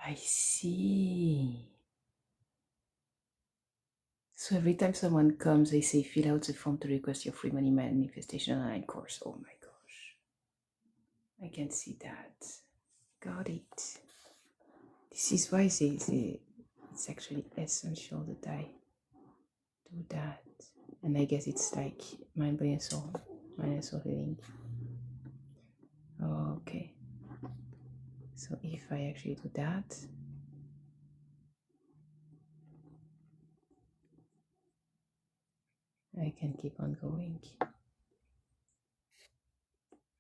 I see. So every time someone comes, they say, fill out the form to request your free money manifestation online course. Oh my gosh. I can see that. Got it. This is why it's actually essential that I do that. And I guess it's like mind, body, and soul. Mind and soul healing. Okay. So if I actually do that, I can keep on going.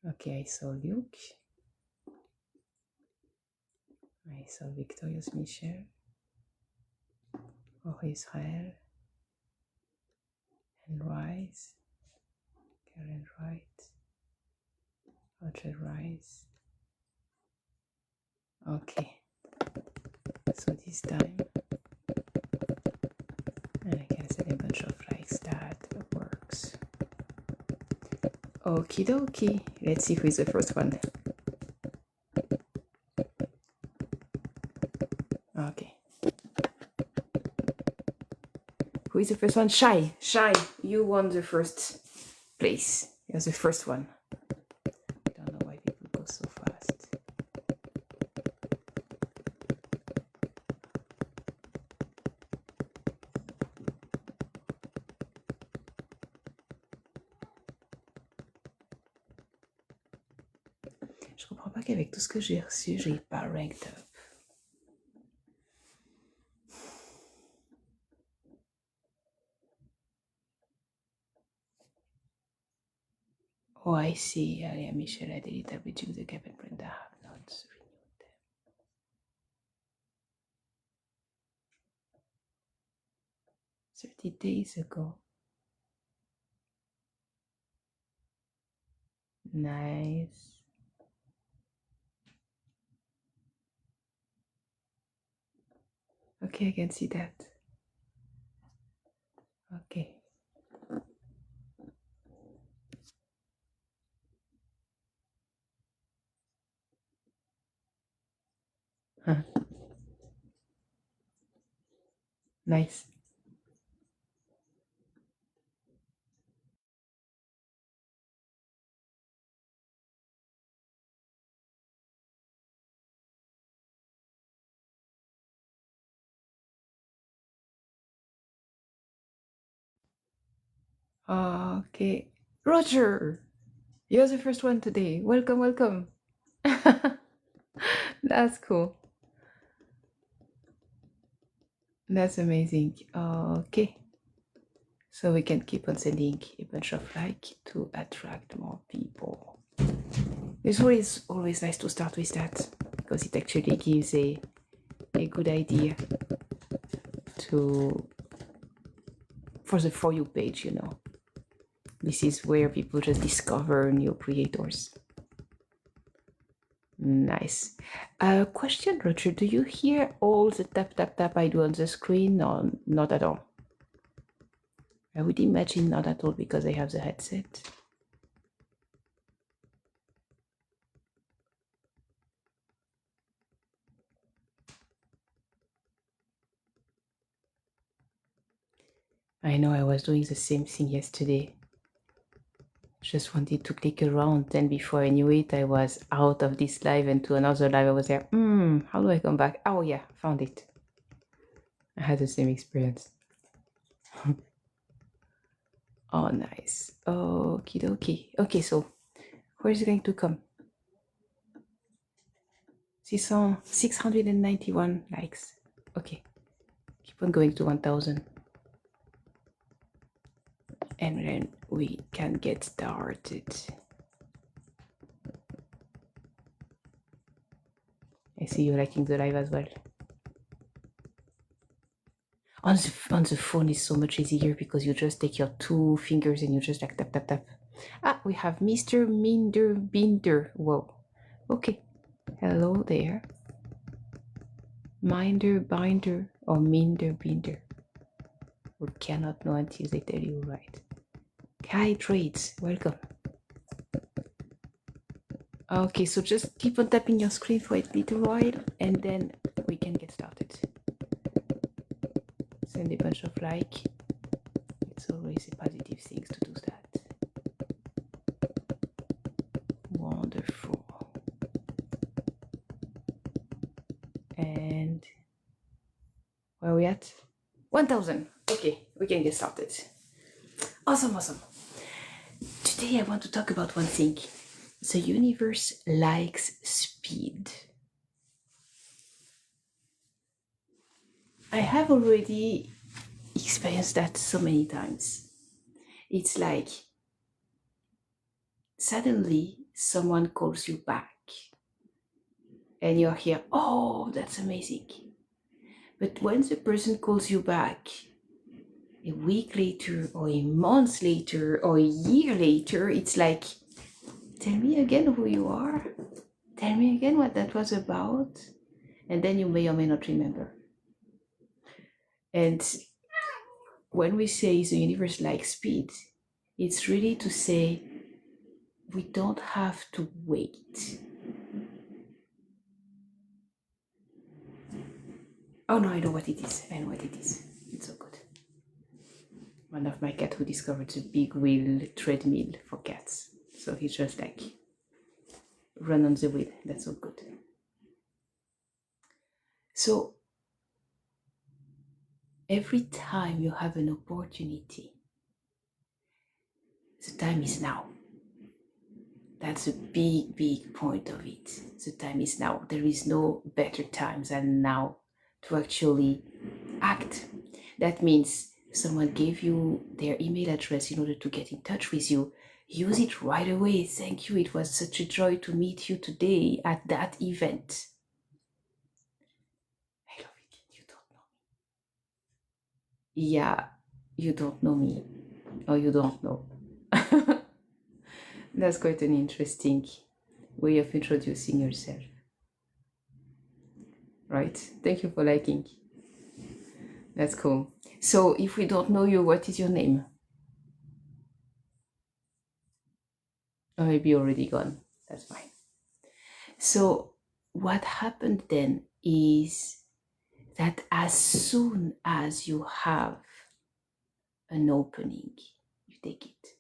Okay, I saw Luke. I saw Victorious Michel. Or Israel. And Rice. Karen Wright. Audrey Rice. Okay. So this time, and I can set a bunch of likes that works. Okie dokie. Let's see who is the first one. Okay. Who is the first one? Shai. Shai, you won the first place. You're the first one. I don't know why people go so fast. Je comprends pas qu'avec tout ce que j'ai reçu, j'ai pas ranked up. Oh, I see. Alia Michel a deleted reduce the gap and Brenda have not renewed them. 30 days ago. Nice. Okay, I can see that. Okay. Huh. Nice. Okay. Roger, you're the first one today. Welcome, welcome. That's cool. That's amazing. Okay. So we can keep on sending a bunch of like to attract more people. It's always nice to start with that because it actually gives a good idea for the For You page, you know. This is where people just discover new creators. Nice. Question, Roger, do you hear all the tap, tap, tap I do on the screen or not at all? I would imagine not at all because I have the headset. I know I was doing the same thing yesterday. Just wanted to click around, then before I knew it, I was out of this live and to another live. I was there, how do I come back? Oh yeah, found it. I had the same experience. Oh, nice. Okie dokie. Okay, so where is it going to come? 691 likes. Okay. Keep on going to 1000. And then we can get started. I see you liking the live as well. On the phone is so much easier because you just take your 2 fingers and you just like tap, tap, tap. Ah, we have Mr. Minder Binder. Whoa. Okay. Hello there. Minder Binder or Minder Binder. We cannot know until they tell you right. Kai Trades, welcome. Okay, so just keep on tapping your screen for a little while and then we we can get started. Send a bunch of like. It's always a positive thing to do that. Wonderful. And where are we at? 1000. Okay, we can get started. Awesome, awesome. Today I want to talk about one thing. The universe likes speed. I have already experienced that so many times. It's like suddenly someone calls you back and you're here, oh, that's amazing. But when the person calls you back a week later or a month later or a year later, it's like, tell me again who you are. Tell me again what that was about. And then you may or may not remember. And when we say the universe likes speed, it's really to say we don't have to wait. Oh no, I know what it is. I know what it is. It's so good. One of my cats who discovered the big wheel treadmill for cats. So he just like run on the wheel. That's so good. So every time you have an opportunity, the time is now. That's a big, big point of it. The time is now. There is no better time than now to actually act. That means someone gave you their email address in order to get in touch with you. Use it right away. Thank you. It was such a joy to meet you today at that event. I love it. You don't know me. Yeah, you don't know me. Or you don't know. That's quite an interesting way of introducing yourself. Right? Thank you for liking. That's cool. So if we don't know you, what is your name? Or maybe already gone. That's fine. So what happened then is that as soon as you have an opening, you take it.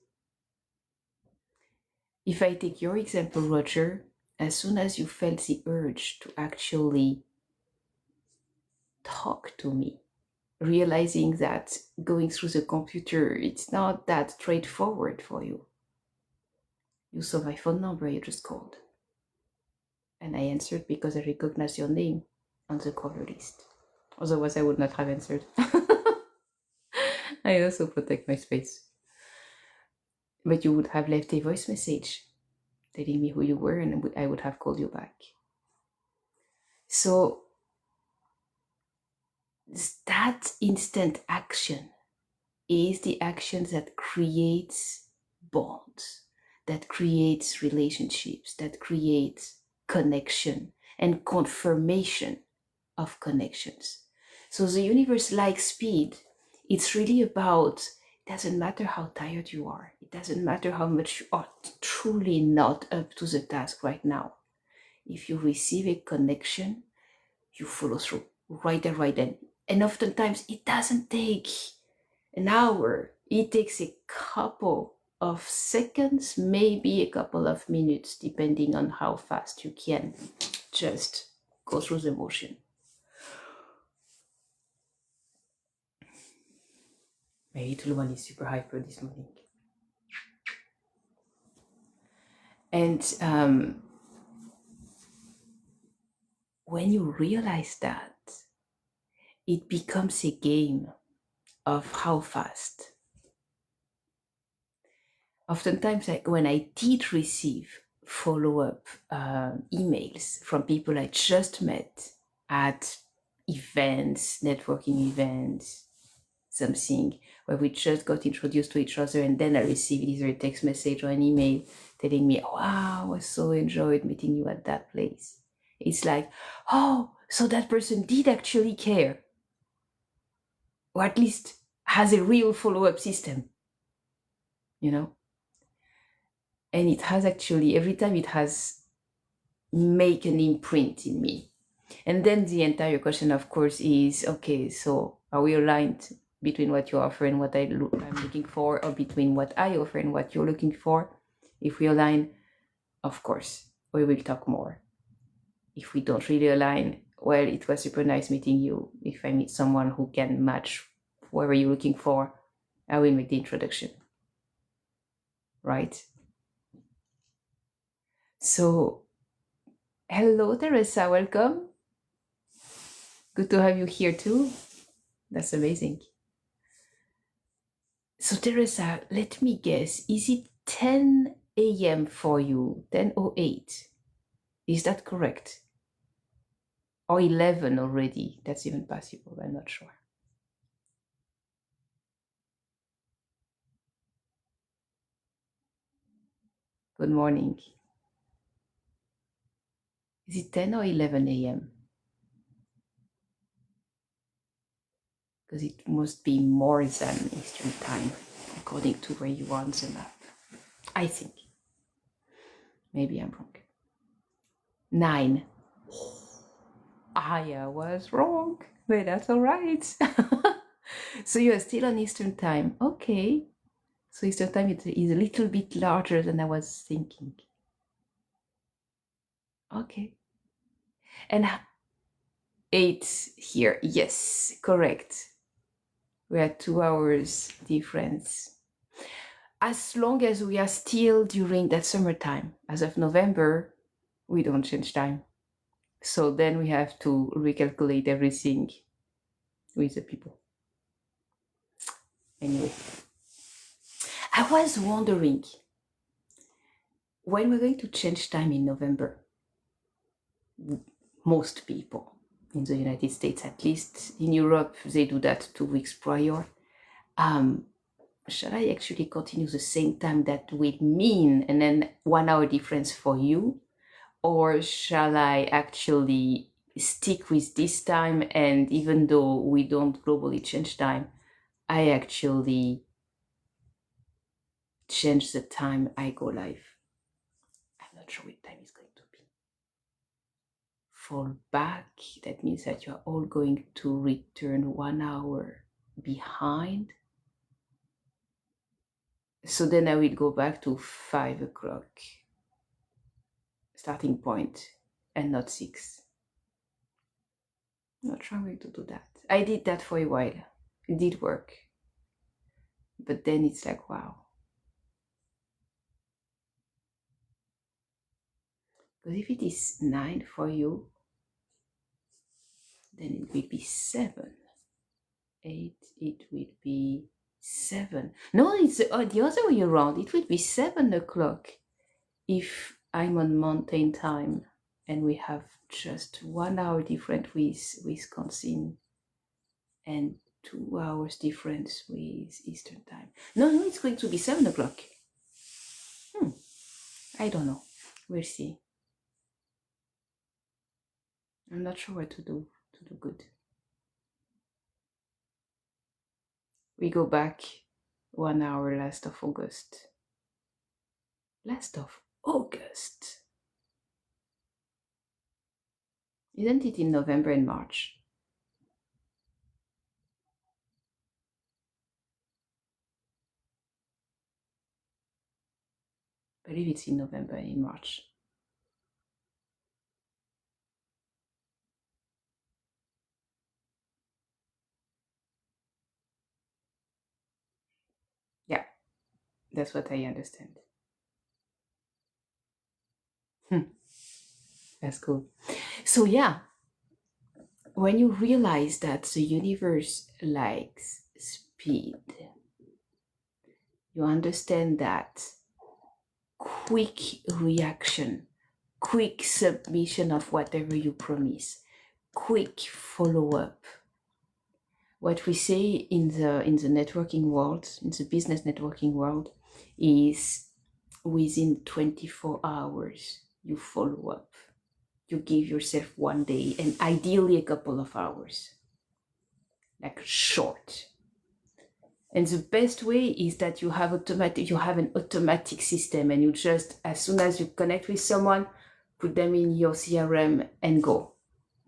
If I take your example, Roger, as soon as you felt the urge to actually talk to me, realizing that going through the computer, it's not that straightforward for you. You saw my phone number, you just called. And I answered because I recognized your name on the caller list. Otherwise, I would not have answered. I also protect my space. But you would have left a voice message telling me who you were, and I would have called you back. So that instant action is the action that creates bonds, that creates relationships, that creates connection and confirmation of connections. So the universe likes speed. It's really about, it doesn't matter how tired you are. It doesn't matter how much you are truly not up to the task right now. If you receive a connection, you follow through right there, right then. And oftentimes it doesn't take an hour. It takes a couple of seconds, maybe a couple of minutes, depending on how fast you can just go through the motion. My little one is super hyper this morning. And when you realize that, it becomes a game of how fast. Oftentimes, like when I did receive follow-up emails from people I just met at events, networking events, something where we just got introduced to each other, and then I received either a text message or an email telling me, wow, I so enjoyed meeting you at that place. It's like, oh, so that person did actually care, or at least has a real follow-up system, you know? And it has actually, every time it has make an imprint in me. And then the entire question, of course, is, okay, so are we aligned between what you offer and what I'm looking for, or between what I offer and what you're looking for? If we align, of course, we will talk more. If we don't really align, well, it was super nice meeting you. If I meet someone who can match whatever you're looking for, I will make the introduction. Right? So, hello, Teresa, welcome. Good to have you here too. That's amazing. So, Teresa, let me guess, is it 10 a.m. for you? 10:08? Is that correct? Or 11 already? That's even possible, I'm not sure. Good morning. Is it 10 or 11 a.m.? Because it must be more than Eastern time, according to where you are on the map. I think. Maybe I'm wrong. 9. I was wrong, but that's all right. So you are still on Eastern time. Okay. So Eastern time is a little bit larger than I was thinking. Okay. And 8 here. Yes, correct. We are 2 hours difference. As long as we are still during that summertime, as of November, we don't change time. So then we have to recalculate everything with the people. Anyway, I was wondering, when we're going to change time in November, most people in the United States, at least in Europe, they do that 2 weeks prior. Shall I actually continue the same time that would mean and then 1 hour difference for you? Or shall I actually stick with this time, and even though we don't globally change time, I actually change the time I go live? I'm not sure what time is going to be. Fall back, that means that you're all going to return 1 hour behind. So then I will go back to 5 o'clock starting point and not 6. I'm not sure I'm going to do that. I did that for a while. It did work. But then it's like, wow. Because if it is 9 for you, then it will be 7. 8, it will be 7. No, it's the other way around. It will be 7 o'clock if I'm on mountain time and we have just 1 hour different with Wisconsin and 2 hours difference with Eastern time. No, it's going to be 7 o'clock. I don't know. We'll see. I'm not sure what to do good. We go back 1 hour last of August. Last of August. Isn't it in November and March? I believe it's in November and in March. Yeah, that's what I understand. That's cool. So yeah, when you realize that the universe likes speed, you understand that quick reaction, quick submission of whatever you promise, quick follow-up. What we say in the networking world, in the business networking world, is within 24 hours you follow up. You give yourself 1 day and ideally a couple of hours, like short. And the best way is that you have an automatic system, and you just, as soon as you connect with someone, put them in your CRM and go.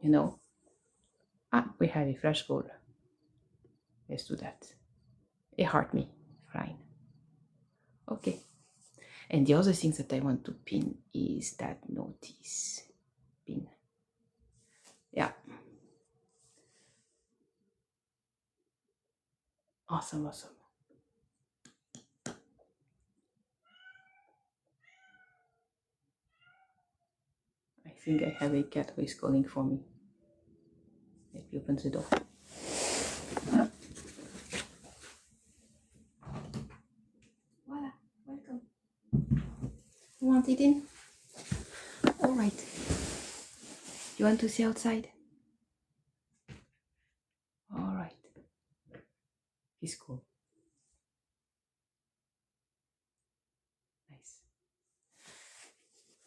you know. Ah, we have a flash goal. Let's do that. A heart me. Fine. Okay. And the other thing that I want to pin is that notice. Pin. Yeah. Awesome, awesome. I think I have a cat who is calling for me. Let me open the door. Voila, welcome. You want it in? All right. You want to see outside? All right. He's cool. Nice.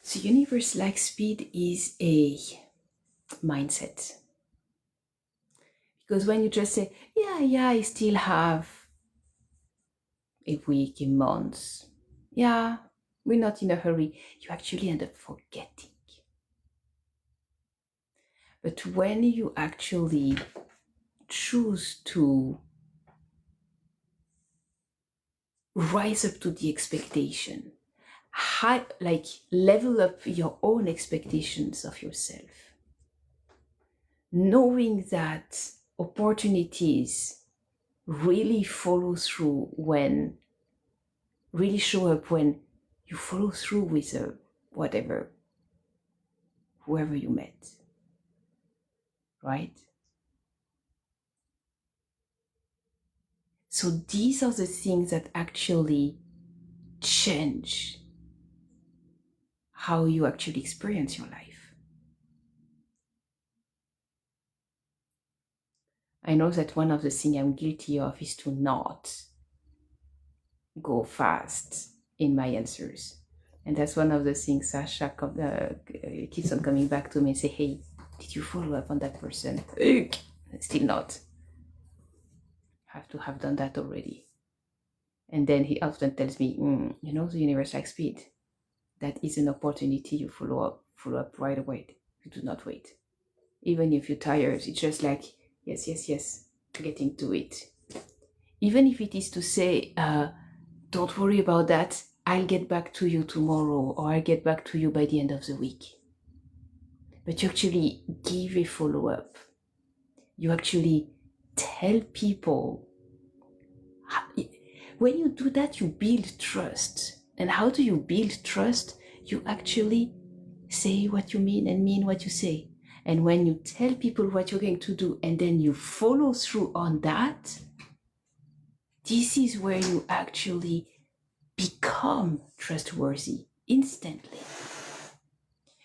So universe like speed is a mindset. Because when you just say, yeah, I still have a week, a month. Yeah, we're not in a hurry. You actually end up forgetting. But when you actually choose to rise up to the expectation, like level up your own expectations of yourself, knowing that opportunities really follow through when, really show up when you follow through with whatever, whoever you met, right? So these are the things that actually change how you actually experience your life. I know that one of the things I'm guilty of is to not go fast in my answers. And that's one of the things Sasha keeps on coming back to me and say, hey, did you follow up on that person? Still not. Have to have done that already. And then he often tells me, you know, the universe likes speed. That is an opportunity. You follow up right away. You do not wait. Even if you're tired, it's just like, yes, getting to it. Even if it is to say, don't worry about that, I'll get back to you tomorrow, or I'll get back to you by the end of the week. But you actually give a follow-up. You actually tell people. When you do that, you build trust. And how do you build trust? You actually say what you mean and mean what you say. And when you tell people what you're going to do and then you follow through on that, this is where you actually become trustworthy instantly.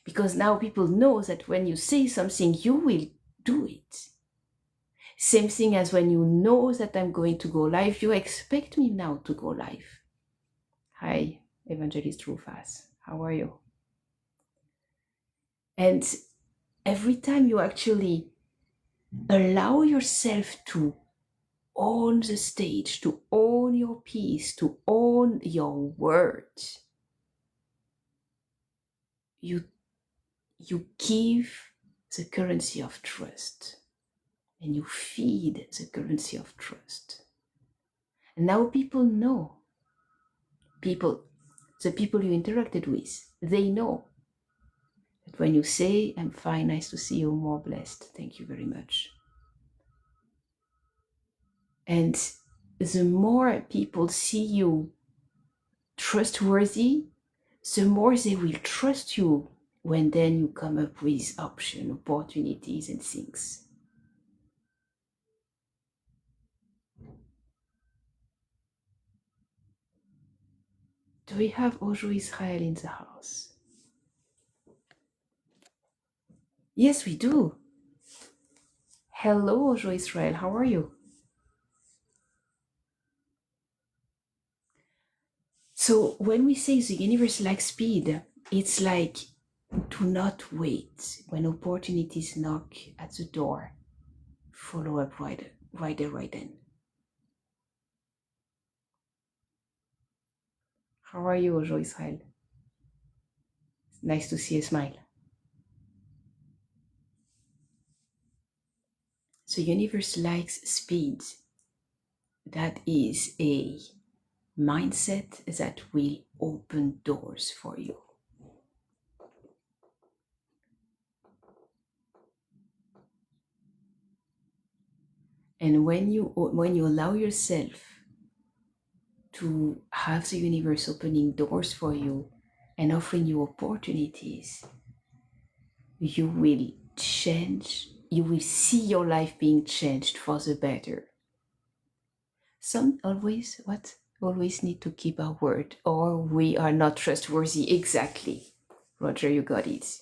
Because now people know that when you say something, you will do it. Same thing as when you know that I'm going to go live, you expect me now to go live. Hi, Evangelist Rufus. How are you? And every time you actually allow yourself to own the stage, to own your piece, to own your word, you give the currency of trust, and you feed the currency of trust. And now people know. The people you interacted with, they know that when you say, I'm fine, nice to see you, more blessed, thank you very much. And the more people see you trustworthy, the more they will trust you when then you come up with options, opportunities, and things. Do we have Ojo Israel in the house? Yes, we do. Hello, Ojo Israel. How are you? So when we say the universe likes speed, it's like, do not wait. When opportunities knock at the door, follow up right then. How are you, Ojo Israel? Nice to see a smile. So universe likes speed. That is a mindset that will open doors for you. And when you allow yourself to have the universe opening doors for you and offering you opportunities, you will change, you will see your life being changed for the better. Some always need to keep our word, or we are not trustworthy. Exactly. Roger, you got it.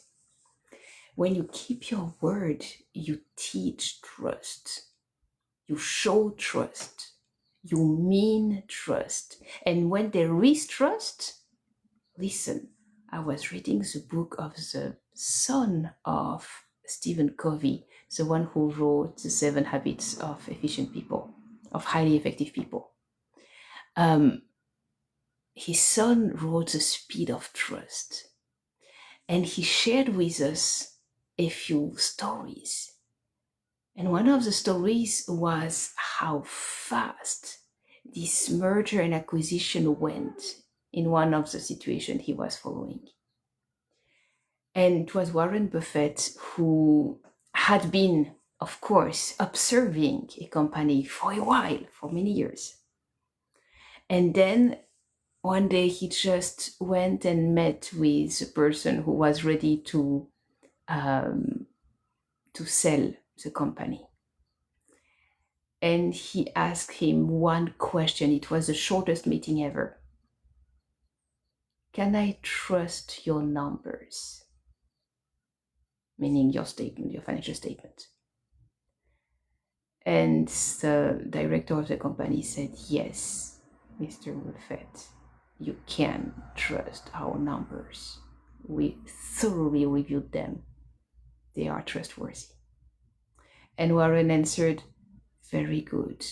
When you keep your word, you teach trust, you show trust, you mean trust. And when there is trust, listen, I was reading the book of the son of Stephen Covey, the one who wrote The 7 Habits of Efficient People, of Highly Effective People. His son wrote The Speed of Trust, and he shared with us a few stories. And one of the stories was how fast this merger and acquisition went in one of the situations he was following. And it was Warren Buffett who had been, of course, observing a company for a while, for many years. And then one day he just went and met with a person who was ready to sell the company. And he asked him one question. It was the shortest meeting ever. Can I trust your numbers? Meaning your statement, your financial statement. And the director of the company said, yes, Mr. Buffett, you can trust our numbers. We thoroughly reviewed them. They are trustworthy. And Warren answered, very good.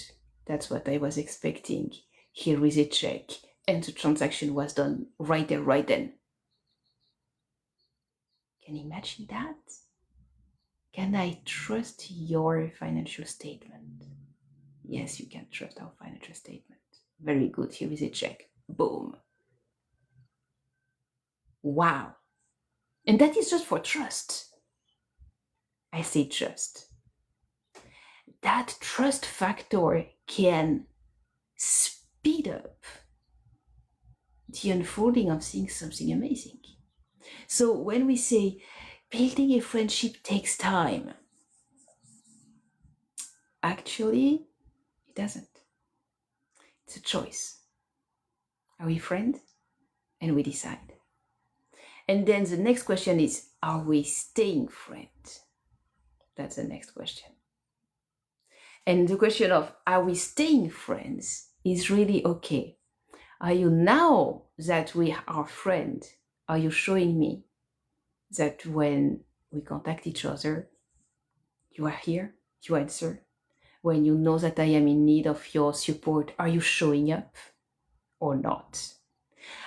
That's what I was expecting. Here is a check. And the transaction was done right there, right then. Can you imagine that? Can I trust your financial statement? Yes, you can trust our financial statement. Very good. Here is a check. Boom. Wow. And that is just for trust. I say trust. That trust factor can speed up the unfolding of seeing something amazing. So when we say building a friendship takes time, actually, it doesn't. It's a choice. Are we friends? And we decide. And then the next question is, are we staying friends? That's the next question. And the question of, are we staying friends is really okay. Are you, now that we are friends, are you showing me that when we contact each other, you are here, you answer? When you know that I am in need of your support, are you showing up or not?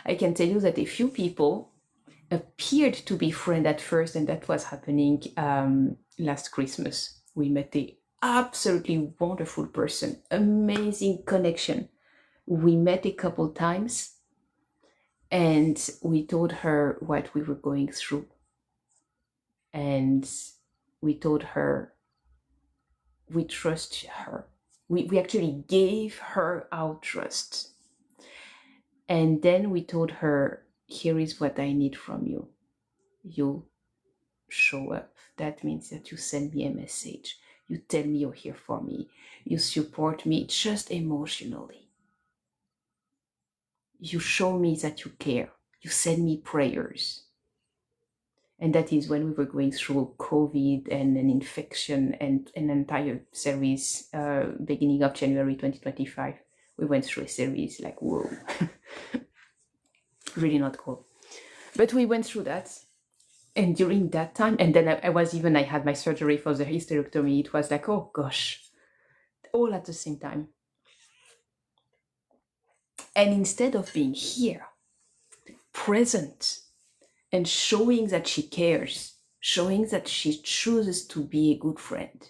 I can tell you that a few people appeared to be friends at first, and that was happening last Christmas. We met a absolutely wonderful person, amazing connection. We met a couple times and we told her what we were going through. And we told her we trust her. We actually gave her our trust. And then we told her, here is what I need from you. You show up. That means that you send me a message. You tell me you're here for me. You support me just emotionally. You show me that you care. You send me prayers. And that is when we were going through COVID and an infection and an entire series, beginning of January 2025. We went through a series like, whoa, really not cool. But we went through that. And during that time, and then I had my surgery for the hysterectomy. It was like, oh gosh, all at the same time. And instead of being here, present, and showing that she cares, showing that she chooses to be a good friend,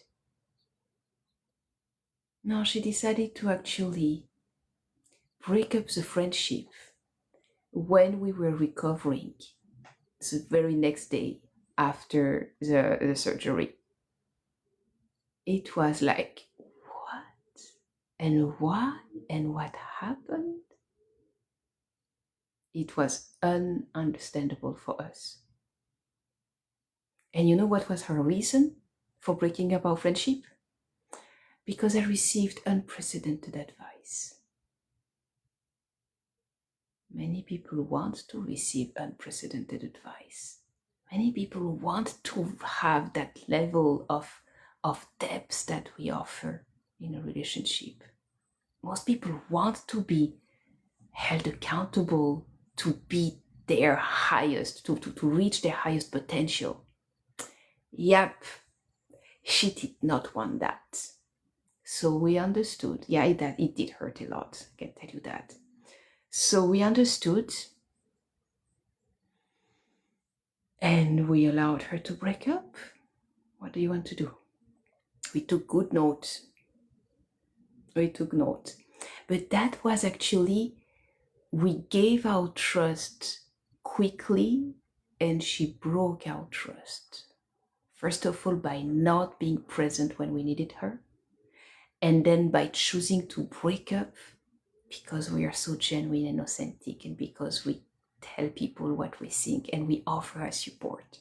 No, she decided to actually break up the friendship when we were recovering the very next day after the surgery. It was like, what? And why? And what happened? It was ununderstandable for us. And you know what was her reason for breaking up our friendship? Because I received unprecedented advice. Many people want to receive unprecedented advice. Many people want to have that level of depth that we offer in a relationship. Most people want to be held accountable to be their highest, to reach their highest potential. Yep, she did not want that. So we understood. Yeah, it did hurt a lot, I can tell you that. So we understood and we allowed her to break up. What do you want to do? We took good note. We took note. But that was actually, we gave our trust quickly and she broke our trust. First of all, by not being present when we needed her. And then by choosing to break up because we are so genuine and authentic and because we tell people what we think and we offer our support.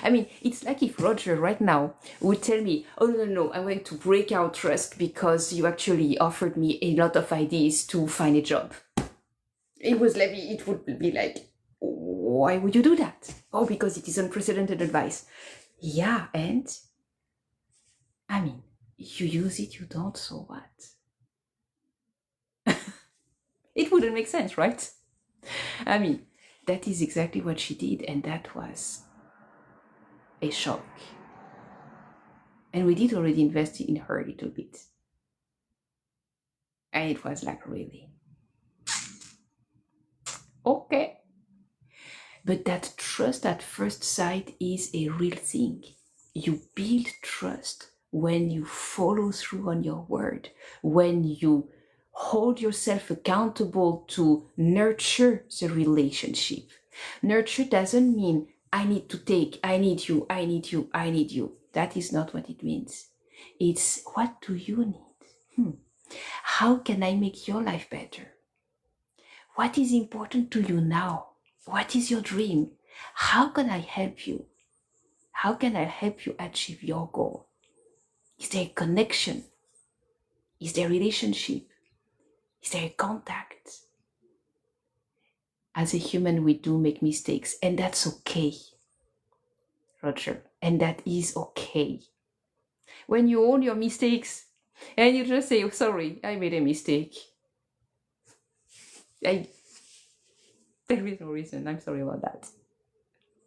I mean, it's like if Roger right now would tell me, oh, no, I'm going to break our trust because you actually offered me a lot of ideas to find a job. It would be like, why would you do that? Oh, because it is unprecedented advice. Yeah, and I mean, you use it, you don't, so what? It wouldn't make sense, right? I mean, that is exactly what she did, and that was a shock. And we did already invest in her a little bit. And it was like, really? Okay. But that trust at first sight is a real thing. You build trust when you follow through on your word, when you hold yourself accountable to nurture the relationship. Nurture doesn't mean I need to take, I need you, I need you, I need you. That is not what it means. It's what do you need? How can I make your life better? What is important to you now? What is your dream? How can I help you? How can I help you achieve your goal? Is there a connection? Is there a relationship? Is there a contact? As a human, we do make mistakes, and that's okay, Roger. And that is okay. When you own your mistakes and you just say, oh, sorry, I made a mistake. There is no reason. I'm sorry about that.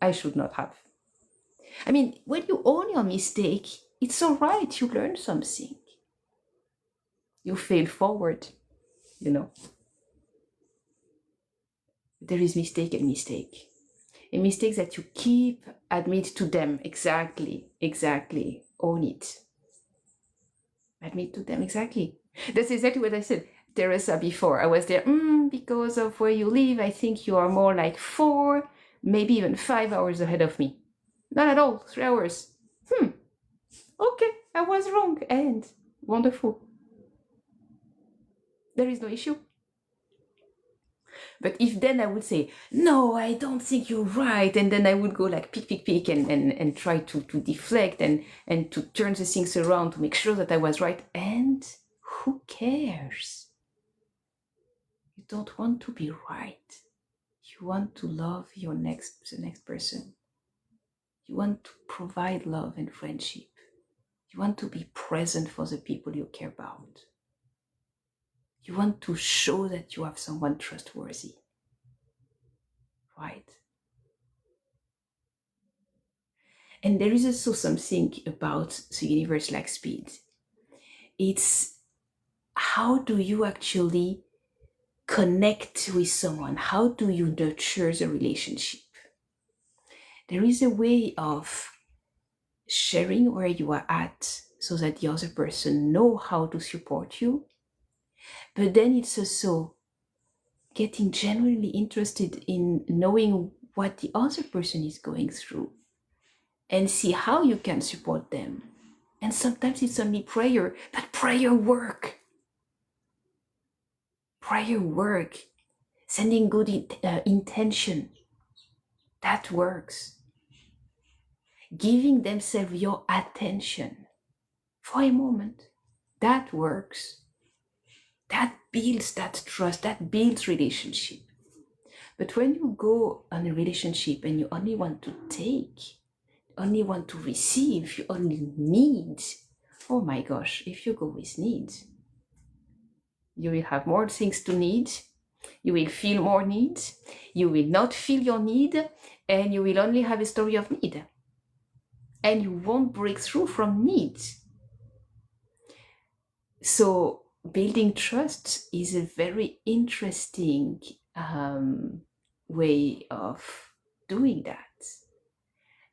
I should not have. I mean, when you own your mistake, it's all right. You learn something. You fail forward, you know. There is mistake and mistake. A mistake that you keep, admit to them. Exactly. Own it. Admit to them, exactly. That's exactly what I said. Teresa before. I was there, because of where you live, I think you are more like 4, maybe even 5 hours ahead of me. Not at all, 3 hours. Okay, I was wrong. And wonderful. There is no issue. But if then I would say, no, I don't think you're right, and then I would go like pick and try to deflect and to turn the things around to make sure that I was right. And who cares? You don't want to be right. You want to love the next person. You want to provide love and friendship. You want to be present for the people you care about. You want to show that you have someone trustworthy. Right? And there is also something about the universe like speed. It's how do you actually connect with someone? How do you nurture the relationship? There is a way of sharing where you are at so that the other person know how to support you. But then it's also getting genuinely interested in knowing what the other person is going through and see how you can support them. And sometimes it's only prayer, but prayer work. Prayer work. Sending good intention. That works. Giving themselves your attention for a moment. That works. That builds that trust, that builds relationship. But when you go on a relationship and you only want to take, only want to receive, you only need, oh my gosh, if you go with needs, you will have more things to need, you will feel more needs, you will not feel your need, and you will only have a story of need. And you won't break through from needs. So building trust is a very interesting way of doing that,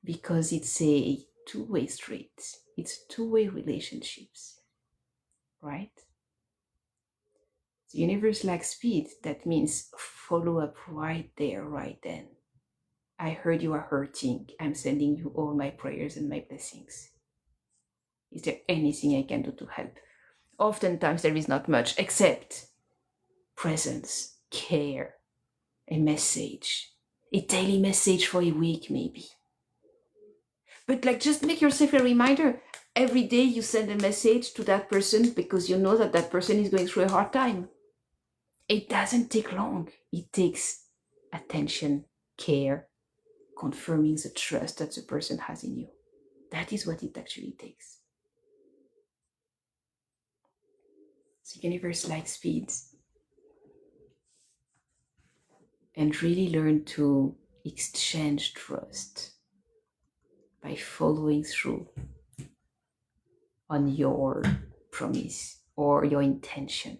because it's a two-way street. It's two-way relationships, right? The universe lacks speed. That means follow up right there, right then. I heard you are hurting. I'm sending you all my prayers and my blessings. Is there anything I can do to help? Oftentimes there is not much except presence, care, a message, a daily message for a week maybe. But like, just make yourself a reminder. Every day you send a message to that person because you know that that person is going through a hard time. It doesn't take long. It takes attention, care, confirming the trust that the person has in you. That is what it actually takes. The universe likes speed. And really learn to exchange trust by following through on your promise or your intention.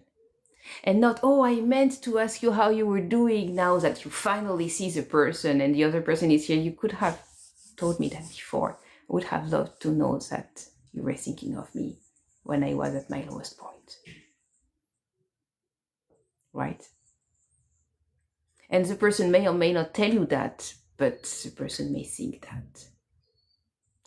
And not, oh, I meant to ask you how you were doing now that you finally see the person and the other person is here. You could have told me that before. I would have loved to know that you were thinking of me when I was at my lowest point. Right? And the person may or may not tell you that, but the person may think that.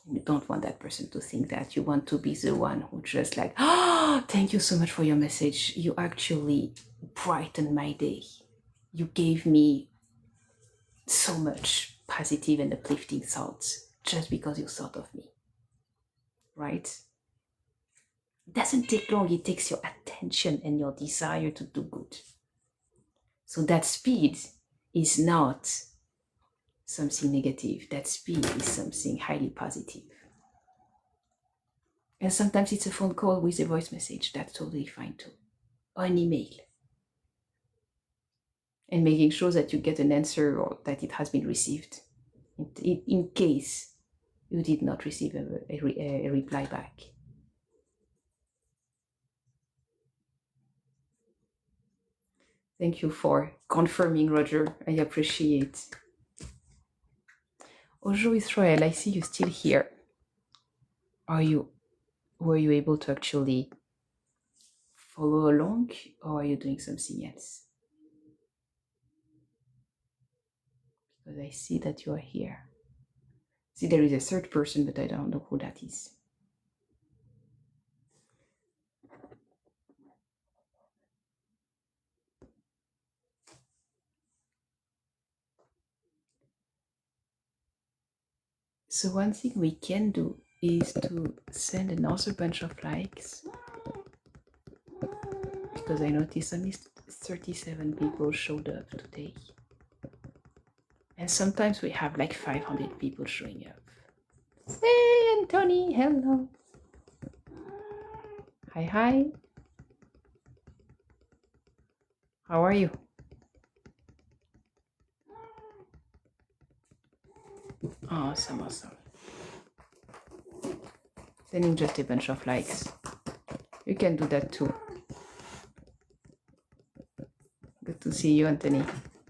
You don't want that person to think that. You want to be the one who just like, oh, thank you so much for your message. You actually brightened my day. You gave me so much positive and uplifting thoughts just because you thought of me. Right? It doesn't take long. It takes your attention and your desire to do good. So that speed is not something negative. That speed is something highly positive. And sometimes it's a phone call with a voice message. That's totally fine too. Or an email. And making sure that you get an answer or that it has been received. In case you did not receive a reply back. Thank you for confirming, Roger. I appreciate. Ojo Israel, I see you still here. Were you able to actually follow along, or are you doing something else? Because I see that you are here. See, there is a third person, but I don't know who that is. So one thing we can do is to send another bunch of likes, because I noticed only 37 people showed up today. And sometimes we have like 500 people showing up. Hey, Anthony, hello. Hi. How are you? Awesome. Sending just a bunch of likes. You can do that too. Good to see you, Anthony.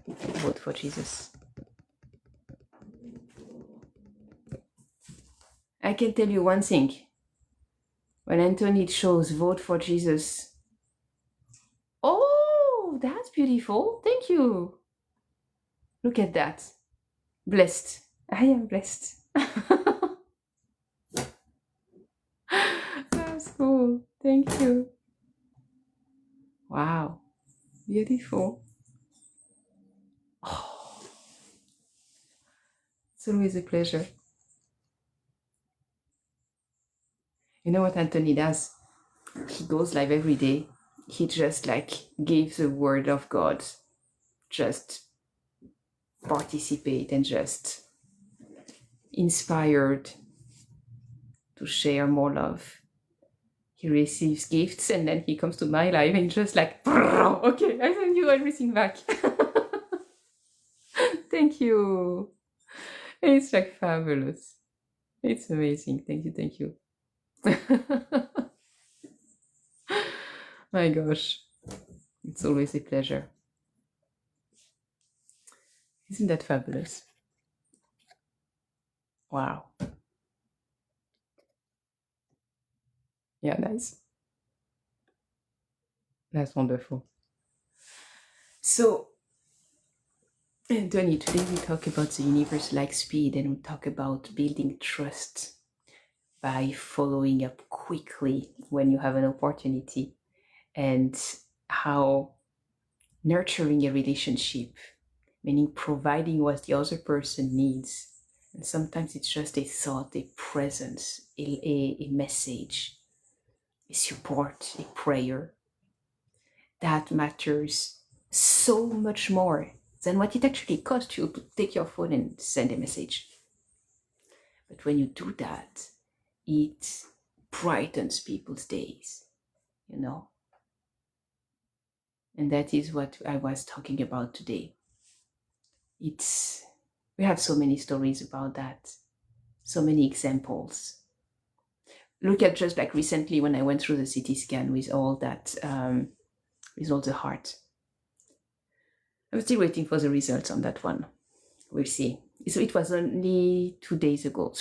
Vote for Jesus. I can tell you one thing. When Anthony chose vote for Jesus. Oh, that's beautiful. Thank you. Look at that. Blessed. I am blessed. That's cool. Thank you. Wow. Beautiful. Oh, it's always a pleasure. You know what Anthony does? He goes live every day. He just like gives the word of God. Just participate and just inspired to share more love. He receives gifts and then he comes to my life and just like, okay, I send you everything back. Thank you. It's like fabulous. It's amazing. Thank you. Thank you. My gosh. It's always a pleasure. Isn't that fabulous? Wow. Yeah, nice. That's wonderful. So, Anthony, today we talk about the universe like speed and we talk about building trust by following up quickly when you have an opportunity and how nurturing a relationship, meaning providing what the other person needs. And sometimes it's just a thought, a presence, a message, a support, a prayer. That matters so much more than what it actually costs you to take your phone and send a message. But when you do that, it brightens people's days, you know. And that is what I was talking about today. We have so many stories about that, so many examples. Look at just like recently when I went through the CT scan with all that, with all the heart. I'm still waiting for the results on that one. We'll see. So it was only 3 days ago,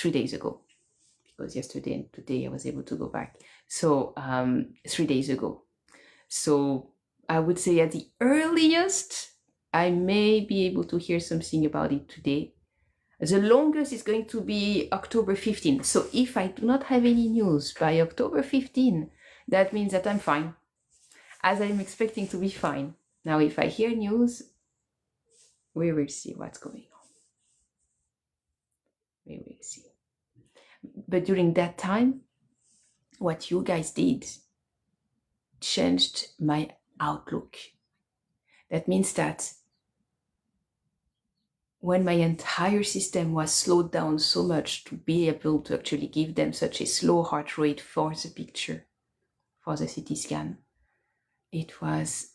because yesterday and today I was able to go back. So 3 days ago. So I would say at the earliest, I may be able to hear something about it today. The longest is going to be October 15. So if I do not have any news by October 15, that means that I'm fine, as I'm expecting to be fine. Now, if I hear news, we will see what's going on. We will see. But during that time, what you guys did changed my outlook. That means that when my entire system was slowed down so much to be able to actually give them such a slow heart rate for the picture, for the CT scan, it was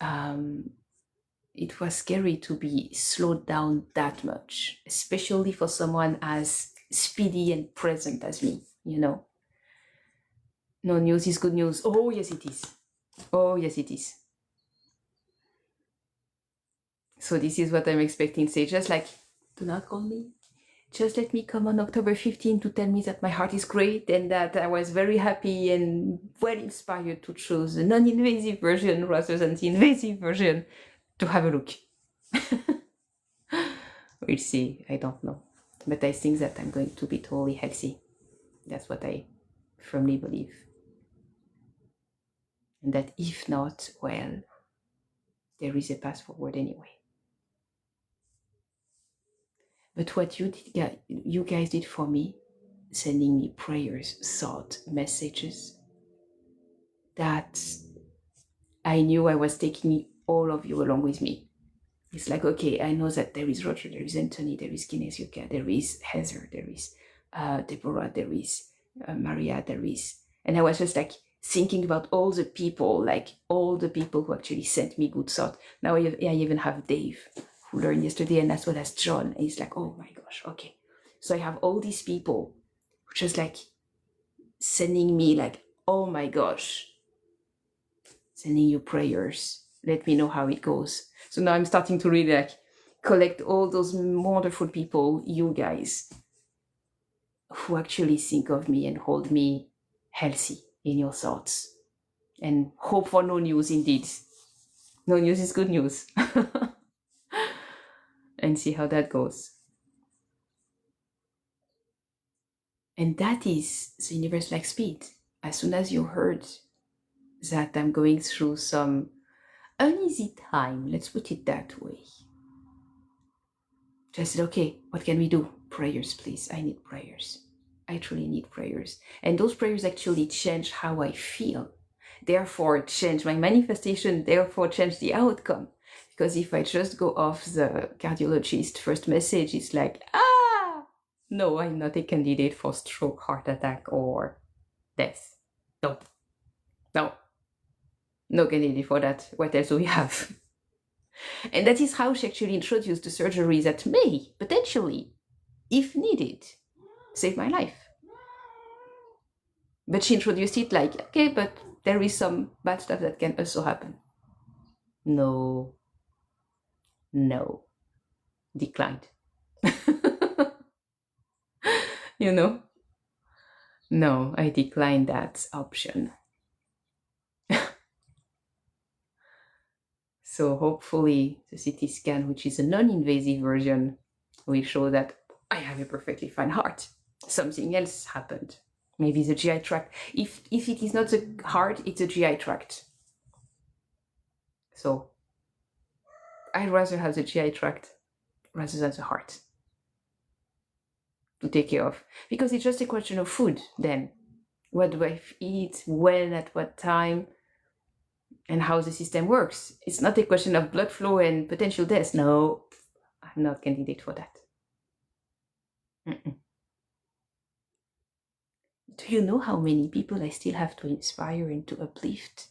scary to be slowed down that much, especially for someone as speedy and present as me, you know. No news is good news. Oh, yes, it is. Oh, yes, it is. So this is what I'm expecting. Say, just like, do not call me. Just let me come on October 15 to tell me that my heart is great and that I was very happy and well inspired to choose the non-invasive version rather than the invasive version to have a look. We'll see. I don't know. But I think that I'm going to be totally healthy. That's what I firmly believe. And that if not, well, there is a path forward anyway. But what you guys did for me, sending me prayers, thoughts, messages, that I knew I was taking all of you along with me. It's like, okay, I know that there is Roger, there is Anthony, there is Kinesiuka, there is Heather, there is Deborah, there is Maria, there is... And I was just like thinking about all the people, like all the people who actually sent me good thoughts. Now I even have Dave, who learned yesterday, and as well as John. And he's like, oh my gosh, okay. So I have all these people who just like sending me like, oh my gosh, sending you prayers. Let me know how it goes. So now I'm starting to really like collect all those wonderful people, you guys, who actually think of me and hold me healthy in your thoughts. And hope for no news indeed. No news is good news. And see how that goes. And that is the universe like speed. As soon as you heard that I'm going through some uneasy time, let's put it that way, just said, okay, what can we do? Prayers, please. I need prayers. I truly need prayers. And those prayers actually change how I feel. Therefore, change my manifestation, therefore change the outcome. Because if I just go off the cardiologist first message, it's like, no, I'm not a candidate for stroke, heart attack, or death. No candidate for that. What else do we have? And that is how she actually introduced the surgery that may, potentially, if needed, save my life. But she introduced it like, okay, but there is some bad stuff that can also happen. No. Declined. No, I declined that option. So hopefully the CT scan, which is a non-invasive version, will show that I have a perfectly fine heart. Something else happened. Maybe the GI tract. If it is not the heart, it's the GI tract. So I'd rather have the GI tract rather than the heart to take care of. Because it's just a question of food then. What do I eat, when, at what time, and how the system works. It's not a question of blood flow and potential death. No, I'm not candidate for that. Do you know how many people I still have to inspire and to uplift?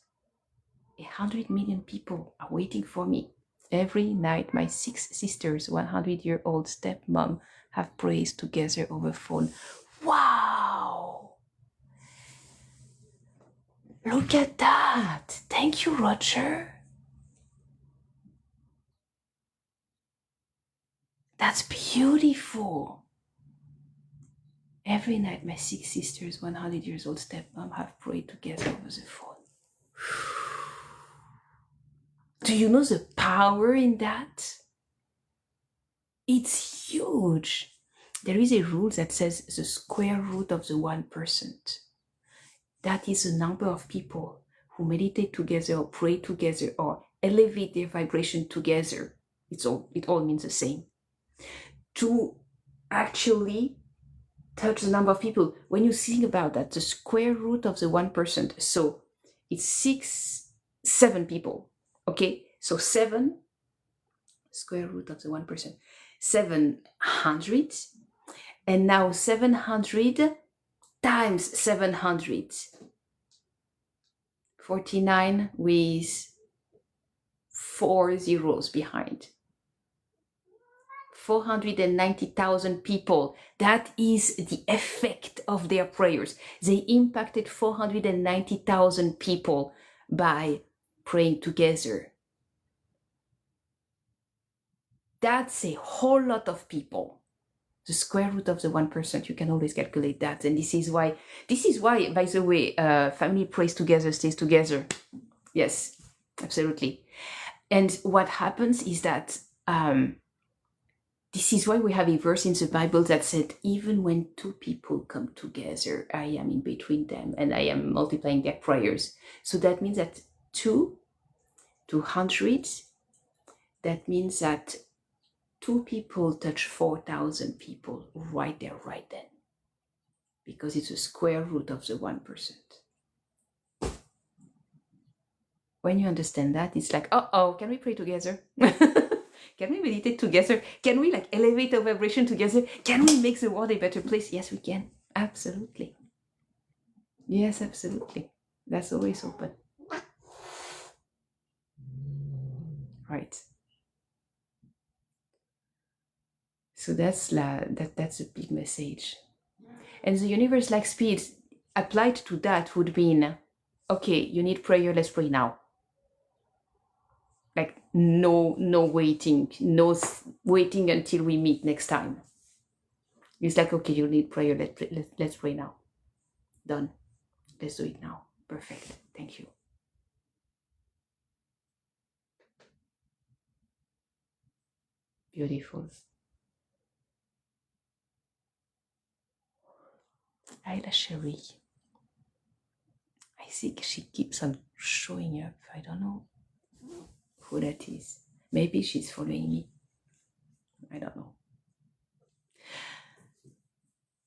100 million people are waiting for me. Every night, my 6 sisters, 100-year-old stepmom, have prayed together over phone. Wow! Look at that! Thank you, Roger. That's beautiful. Every night, my 6 sisters, 100-year-old stepmom, have prayed together over the phone. Do you know the power in that? It's huge. There is a rule that says the square root of the 1%. That is the number of people who meditate together or pray together or elevate their vibration together. It all means the same. To actually touch the number of people, when you think about that, the square root of the 1%, so it's 7 people. Okay, so 7 square root of the 1%, 700, and now 700 times 700, 49 with 4 zeros behind. 490,000 people. That is the effect of their prayers. They impacted 490,000 people by praying together. That's a whole lot of people. The square root of the 1%, you can always calculate that. And this is why, by the way, family prays together, stays together. Yes, absolutely. And what happens is that this is why we have a verse in the Bible that said, even when 2 people come together, I am in between them and I am multiplying their prayers. So that means that 200, that means that 2 people touch 4,000 people right there, right then. Because it's the square root of the 1%. When you understand that, it's like, can we pray together? Can we meditate together? Can we elevate our vibration together? Can we make the world a better place? Yes, we can. Absolutely. Yes, absolutely. That's always open. Right. So that's a big message. And the universe like speed applied to that would mean, okay, you need prayer, let's pray now. No waiting, no waiting until we meet next time. It's like, okay, you need prayer, let's pray now. Done. Let's do it now. Perfect. Thank you. Beautiful. Ayla Sherry. I think she keeps on showing up. I don't know who that is. Maybe she's following me. I don't know.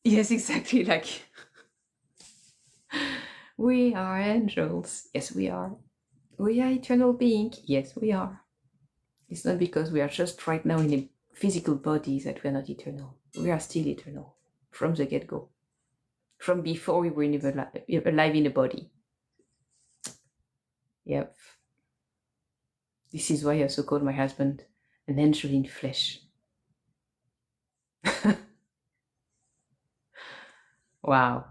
Yes, exactly. Like, we are angels. Yes, we are. We are eternal beings. Yes, we are. It's not because we are just right now in a physical body that we are not eternal. We are still eternal from the get-go. From before we were even alive in a body. Yep. This is why I also call my husband an angel in flesh. Wow.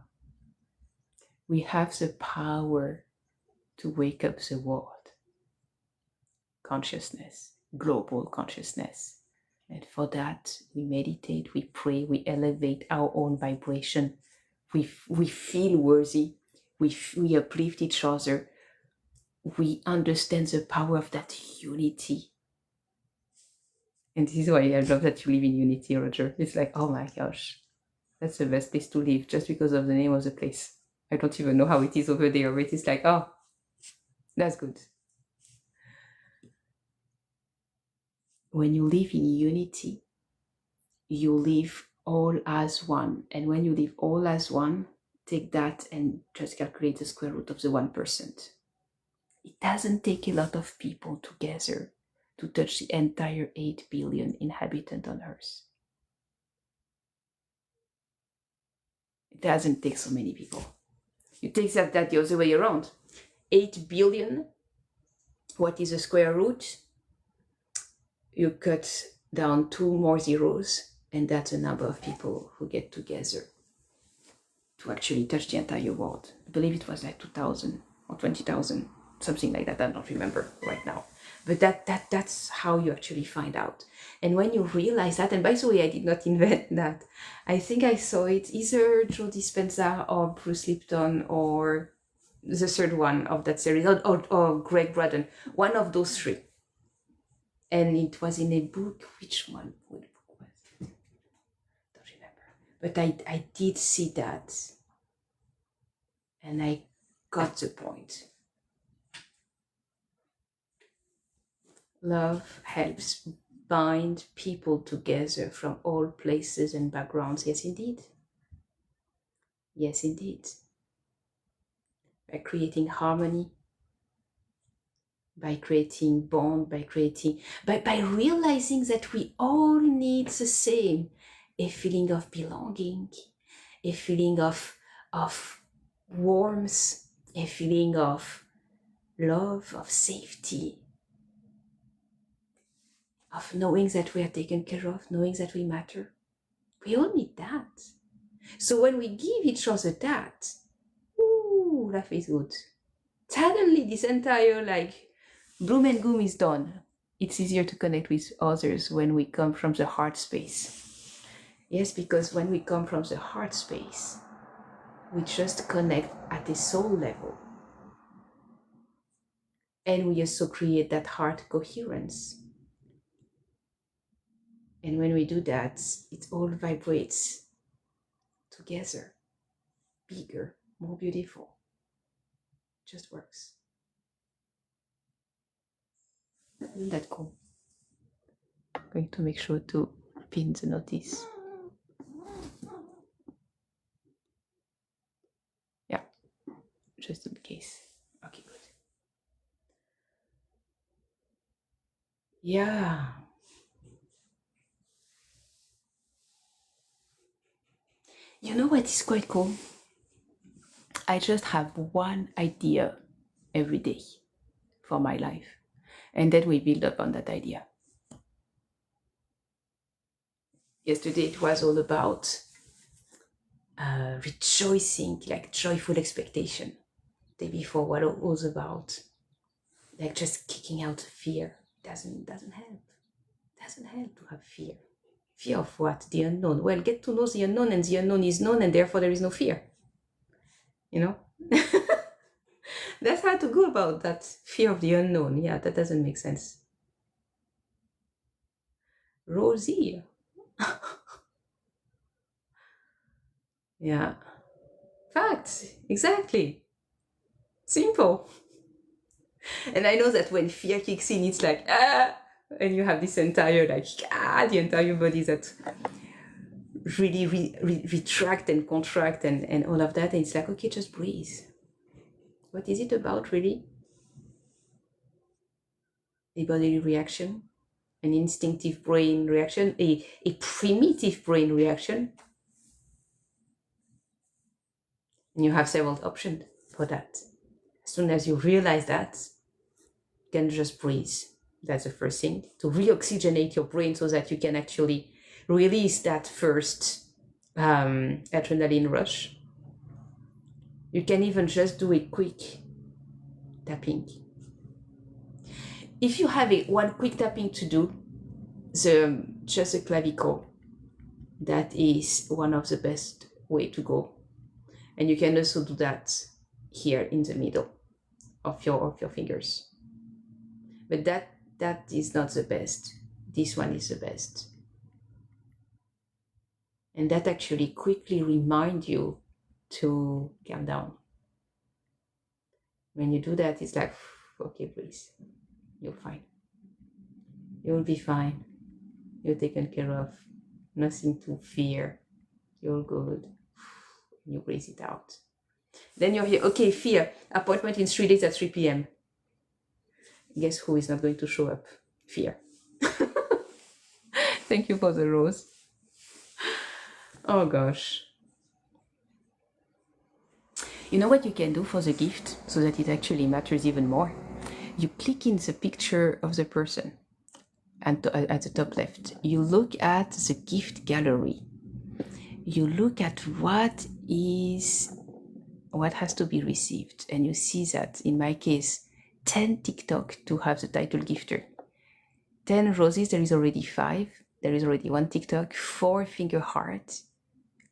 We have the power to wake up the world. Consciousness, global consciousness. And for that, we meditate, we pray, we elevate our own vibration. We feel worthy. We uplift each other. We understand the power of that unity. And this is why I love that you live in unity, Roger. It's like, oh my gosh, that's the best place to live just because of the name of the place. I don't even know how it is over there, but it's like, oh, that's good. When you live in unity, you live all as one. And when you live all as one, take that and just calculate the square root of the 1%. It doesn't take a lot of people together to touch the entire 8 billion inhabitants on Earth. It doesn't take so many people. You take that the other way around. 8 billion, what is the square root? You cut down 2 more zeros, and that's the number of people who get together to actually touch the entire world. I believe it was like 2,000 or 20,000, something like that. I don't remember right now. But that's how you actually find out. And when you realize that, and by the way, I did not invent that. I think I saw it either Joe Dispenza or Bruce Lipton or the third one of that series, or Greg Braden, one of those three. And it was in a book. Which one? What book was it? Don't remember. But I did see that. And I got the point. Love helps bind people together from all places and backgrounds. Yes, indeed. Yes, indeed. By creating harmony, by creating bond, by realizing that we all need the same, a feeling of belonging, a feeling of warmth, a feeling of love, of safety, of knowing that we are taken care of, knowing that we matter. We all need that. So when we give each other that, ooh, life is good. Suddenly this entire bloom and gloom is done. It's easier to connect with others when we come from the heart space. Yes, because when we come from the heart space, we just connect at a soul level. And we also create that heart coherence. And when we do that, it all vibrates together, bigger, more beautiful. Just works. Isn't that cool? I'm going to make sure to pin the notice. Yeah, just in case. Okay, good. Yeah. You know what is quite cool? I just have one idea every day for my life. And then we build up on that idea. Yesterday it was all about rejoicing, like joyful expectation. The day before, what it was about, like just kicking out fear. Doesn't help. Doesn't help to have fear. Fear of what? The unknown. Well, get to know the unknown, and the unknown is known, and therefore there is no fear. You know? That's how to go about that fear of the unknown. Yeah, that doesn't make sense. Rosie. Yeah. Facts. Exactly. Simple. And I know that when fear kicks in, it's like, ah, and you have this entire, like, the entire body that really retract and contract and all of that. And it's like, okay, just breathe. What is it about, really? A bodily reaction, an instinctive brain reaction, a primitive brain reaction. And you have several options for that. As soon as you realize that, you can just breathe. That's the first thing, to reoxygenate your brain so that you can actually release that first adrenaline rush. You can even just do a quick tapping. If you have one quick tapping to do, just the clavicle, that is one of the best way to go. And you can also do that here in the middle of your fingers. But that is not the best. This one is the best. And that actually quickly reminds you to calm down. When you do that, it's like, okay, please, you're fine. You'll be fine. You're taken care of. Nothing to fear. You're good. You breathe it out. Then you're here. Okay, fear. Appointment in 3 days at 3 p.m. Guess who is not going to show up? Fear. Thank you for the rose. Oh gosh. You know what you can do for the gift so that it actually matters even more? You click in the picture of the person and at the top left. You look at the gift gallery. You look at what has to be received. And you see that, in my case, 10 TikTok to have the title gifter. 10 roses, there is already 5. There is already 1 TikTok, 4 finger hearts,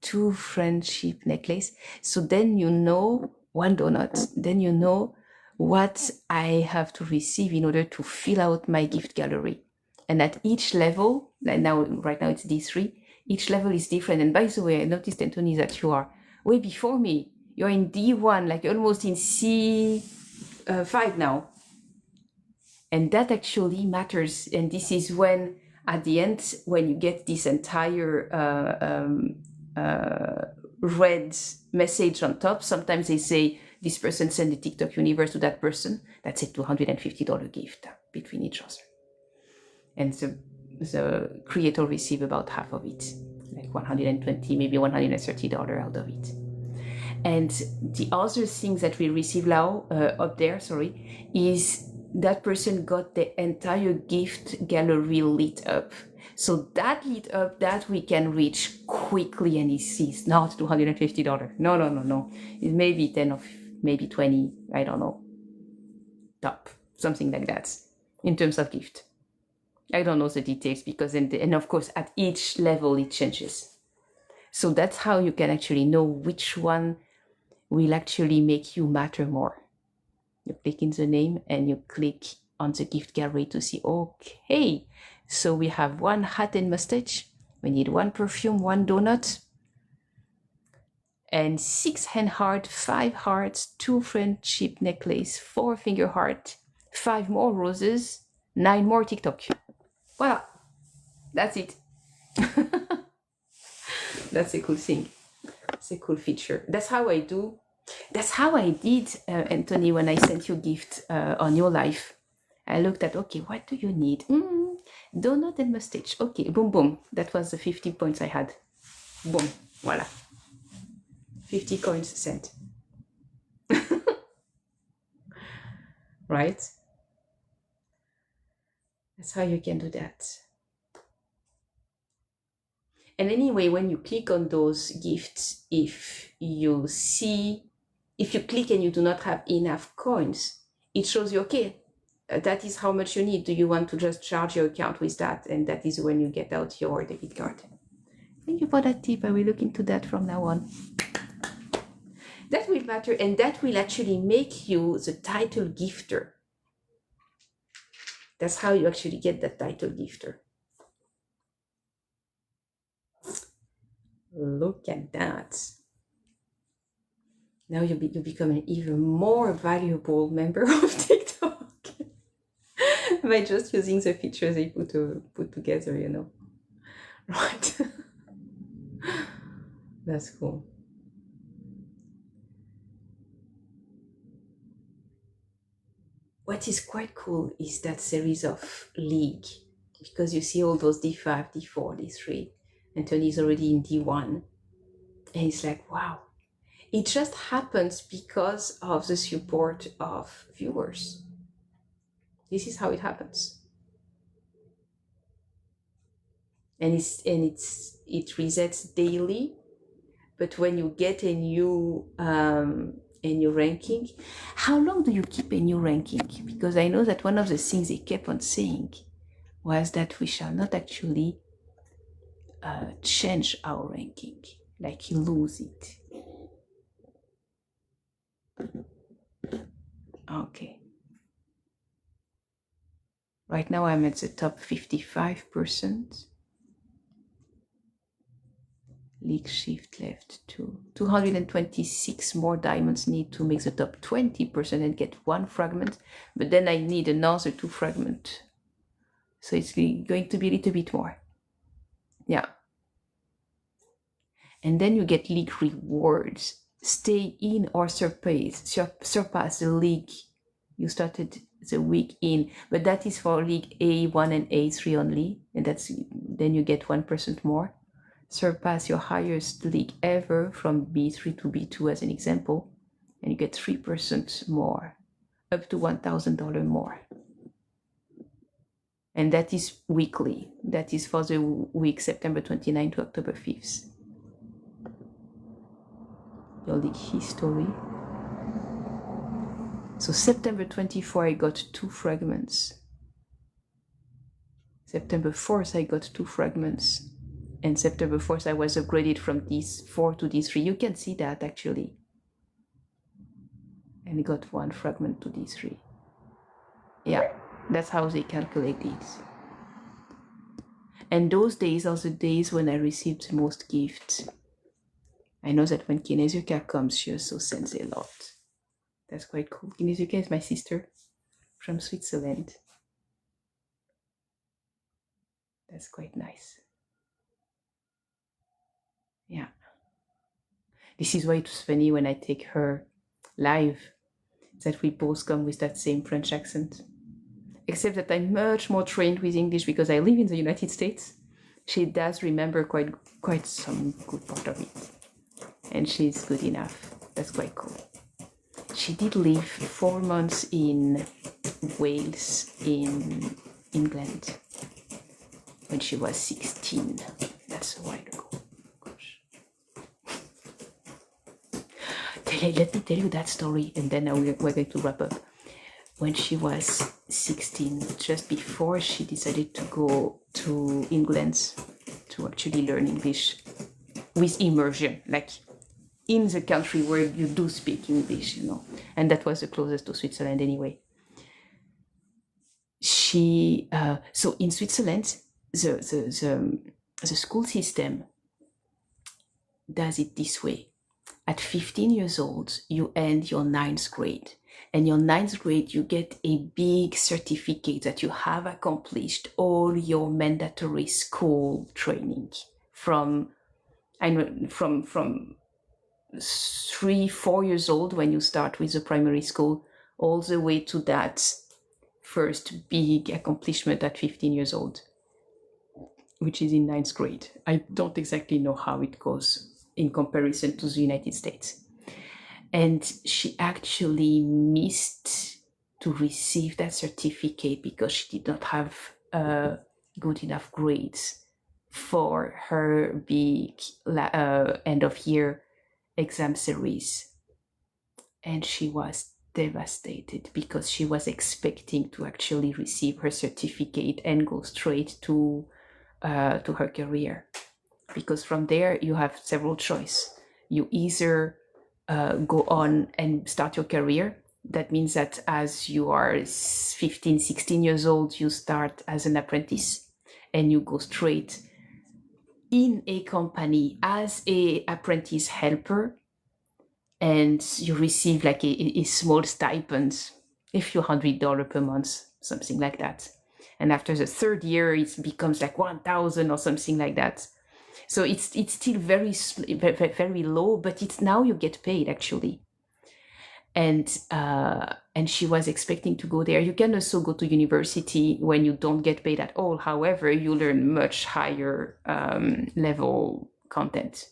2 friendship necklace. So then you know 1 donut. Then you know what I have to receive in order to fill out my gift gallery. And at each level, right now it's D3, each level is different. And by the way, I noticed, Anthony, that you are way before me. You're in D1, like almost in C5 now. And that actually matters. And this is when, at the end, when you get this entire red message on top, sometimes they say, this person sent the TikTok universe to that person. That's a $250 gift between each other. And the creator receive about half of it, like $120, maybe $130 out of it. And the other thing that we receive now up there, is that person got the entire gift gallery lit up. So that lit up, that we can reach quickly, and it's not $250. No. It may be 10 or maybe 20, I don't know. Top, something like that, in terms of gift. I don't know the details because, and of course, at each level it changes. So that's how you can actually know which one will actually make you matter more. You click in the name and you click on the gift gallery to see, okay, so we have 1 hat and mustache, we need 1 perfume, 1 donut, and 6 hand heart, 5 hearts, 2 friendship necklace, 4 finger heart, 5 more roses, 9 more TikTok. Voilà, that's it. That's a cool thing. It's a cool feature. That's how I did, Anthony, when I sent you a gift on your life. I looked at, okay, what do you need? Donut and mustache. Okay, boom, boom. That was the 50 points I had. Boom, voila. 50 coins sent. Right? That's how you can do that. And anyway, when you click on those gifts, if you click and you do not have enough coins, it shows you, okay, that is how much you need. Do you want to just charge your account with that? And that is when you get out your debit card. Thank you for that tip. I will look into that from now on. That will matter, and that will actually make you the title gifter. That's how you actually get that title gifter. Look at that. Now you become an even more valuable member of TikTok by just using the features they put together, you know. Right. That's cool. What is quite cool is that series of league, because you see all those D5, D4, D3, and Tony's already in D1. And it's like, wow. It just happens because of the support of viewers. This is how it happens. And it resets daily, but when you get a new ranking, how long do you keep a new ranking? Because I know that one of the things they kept on saying was that we shall not actually change our ranking, like lose it. Okay. Right now I'm at the top 55%. League shift left to 226 more diamonds need to make the top 20% and get 1 fragment, but then I need another 2 fragment, so it's going to be a little bit more. Yeah. And then you get league rewards. Stay in or surpass the league you started the week in, but that is for league A1 and A3 only, and then you get 1% more. Surpass your highest league ever from B3 to B2 as an example, and you get 3% more, up to $1,000 more. And that is weekly. That is for the week September 29 to October 5th. Your league history. So September 24, I got 2 fragments. September 4th, I got 2 fragments. And September 4th, I was upgraded from D4 to D3. You can see that actually. And I got 1 fragment to D3. Yeah, that's how they calculate it. And those days are the days when I received the most gifts. I know that when Kinezuka comes, she also sends a lot. That's quite cool. Kinezuka is my sister from Switzerland. That's quite nice. Yeah. This is why it was funny when I take her live, that we both come with that same French accent. Except that I'm much more trained with English because I live in the United States. She does remember quite some good part of it. And she's good enough. That's quite cool. She did live 4 months in Wales, in England, when she was 16. That's a while ago. Gosh. Let me tell you that story, and then we're going to wrap up. When she was 16, just before she decided to go to England to actually learn English with immersion, like in the country where you do speak English, you know, and that was the closest to Switzerland anyway. She so in Switzerland, the school system does it this way. At 15 years old, you end your 9th grade. And your 9th grade, you get a big certificate that you have accomplished all your mandatory school training from 3-4 years old when you start with the primary school, all the way to that first big accomplishment at 15 years old, which is in 9th grade. I don't exactly know how it goes in comparison to the United States. And she actually missed to receive that certificate because she did not have good enough grades for her big end of year exam series. And she was devastated because she was expecting to actually receive her certificate and go straight to her career. Because from there you have several choices. You either go on and start your career. That means that as you are 15, 16 years old, you start as an apprentice and you go straight in a company as a apprentice helper, and you receive like a small stipend, a few $100 per month, something like that. And after the third year, it becomes like 1,000 or something like that. So it's still very, very low, but it's now you get paid actually. And she was expecting to go there. You can also go to university when you don't get paid at all. However, you learn much higher level content.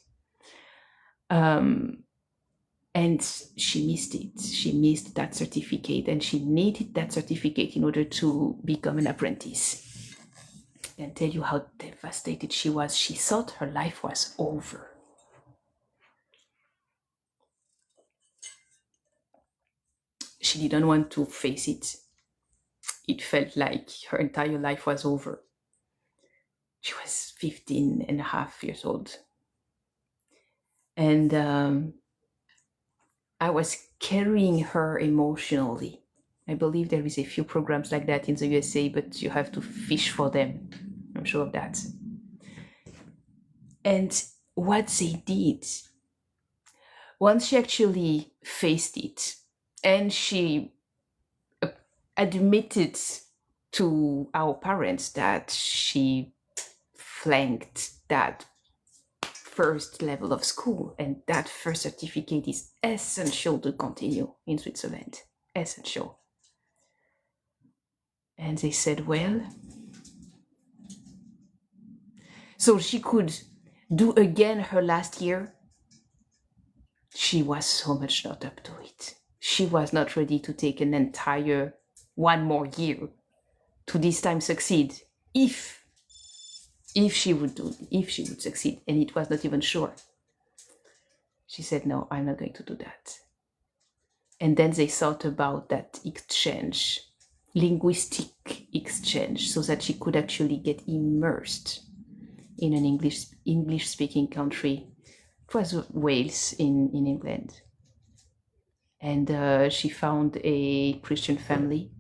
And she missed it. She missed that certificate, and she needed that certificate in order to become an apprentice. I can tell you how devastated she was. She thought her life was over. She didn't want to face it. It felt like her entire life was over. She was 15 and a half years old. And I was carrying her emotionally. I believe there is a few programs like that in the USA, but you have to fish for them. I'm sure of that. And what they did, once she actually faced it, and she admitted to our parents that she flanked that first level of school, and that first certificate is essential to continue in Switzerland. Essential. And they said, well, so she could do again her last year. She was so much not up to it. She was not ready to take an entire one more year to this time succeed, if she would succeed, and it was not even sure. She said, no, I'm not going to do that. And then they thought about that exchange, linguistic exchange, so that she could actually get immersed in an English-speaking country. It was Wales in England. And she found a Christian family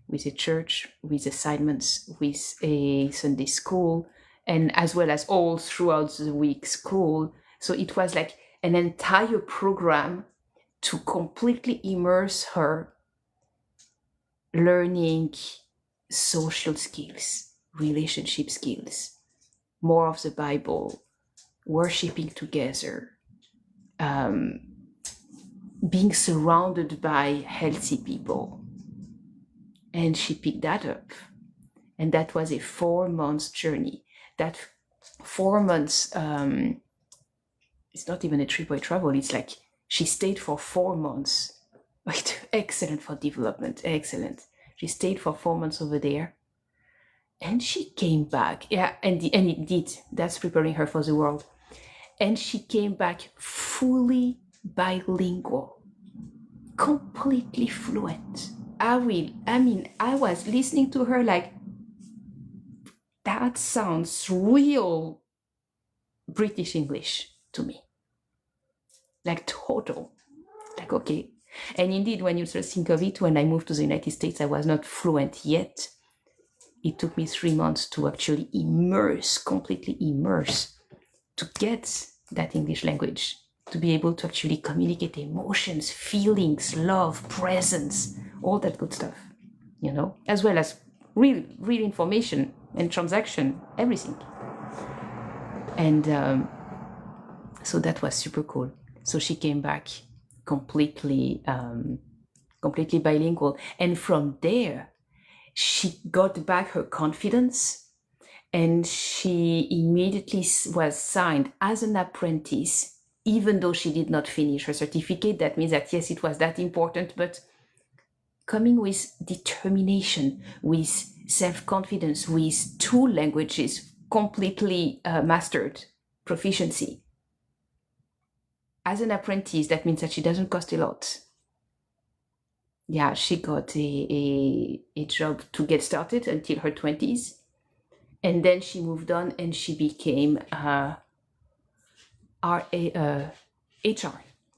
with a church, with assignments, with a Sunday school, and as well as all throughout the week school. So it was like an entire program to completely immerse her, learning social skills, relationship skills, more of the Bible, worshiping together, being surrounded by healthy people. And she picked that up. And that was a 4-month journey. That 4 months, it's not even a 3-way travel. It's like she stayed for 4 months. Excellent for development, excellent. She stayed for 4 months over there. And she came back. Yeah, and it did. That's preparing her for the world. And she came back fully bilingual, completely fluent. I was listening to her like, that sounds real British English to me. Like total. Like, okay. And indeed, when you think of it, when I moved to the United States, I was not fluent yet. It took me 3 months to actually completely immerse, to get that English language, to be able to actually communicate emotions, feelings, love, presence, all that good stuff, as well as real information and transaction, everything. And so that was super cool. So she came back completely bilingual. And from there, she got back her confidence, and she immediately was signed as an apprentice, even though she did not finish her certificate. That means that, yes, it was that important, but coming with determination, with self-confidence, with 2 languages completely mastered, proficiency. As an apprentice, that means that she doesn't cost a lot. Yeah, she got a job to get started until her 20s. And then she moved on and she became HR.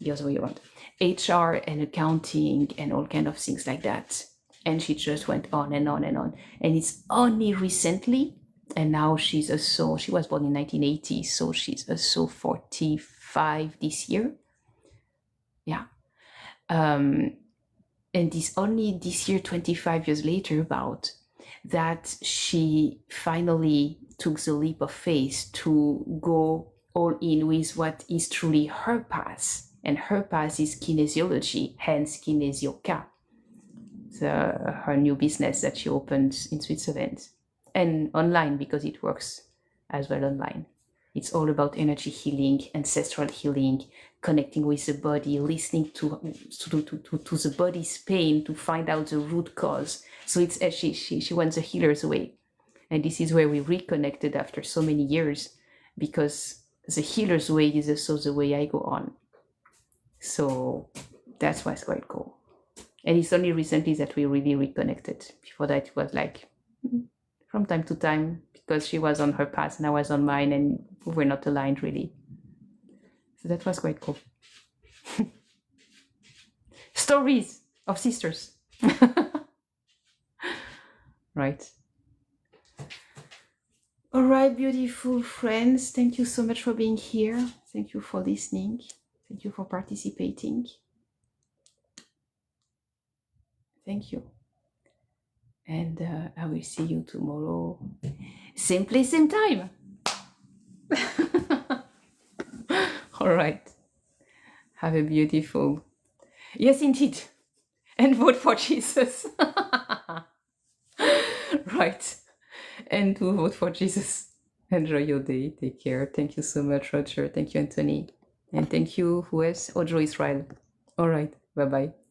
the other way around, HR and accounting and all kind of things like that. And she just went on and on and on. And it's only recently, and now she's also, she was born in 1980, so she's also 45 this year. Yeah. And this only this year, 25 years later, about that she finally took the leap of faith to go all in with what is truly her path. And her path is kinesiology, hence Kinesioka, her new business that she opened in Switzerland and online, because it works as well online. It's all about energy healing, ancestral healing, connecting with the body, listening to the body's pain to find out the root cause. So it's she wants the healer's way. And this is where we reconnected after so many years, because the healer's way is also the way I go on. So that's what's quite cool. And it's only recently that we really reconnected. Before that, it was like from time to time, because she was on her path and I was on mine, and we were not aligned really. So that was quite cool. Stories of sisters. Right. All right, beautiful friends. Thank you so much for being here. Thank you for listening. Thank you for participating. Thank you. And I will see you tomorrow. Same place, same time. All right. Have a beautiful... Yes, indeed. And vote for Jesus. Right. And to vote for Jesus. Enjoy your day. Take care. Thank you so much, Roger. Thank you, Anthony. And thank you, who else? Ojo Israel. All right. Bye-bye.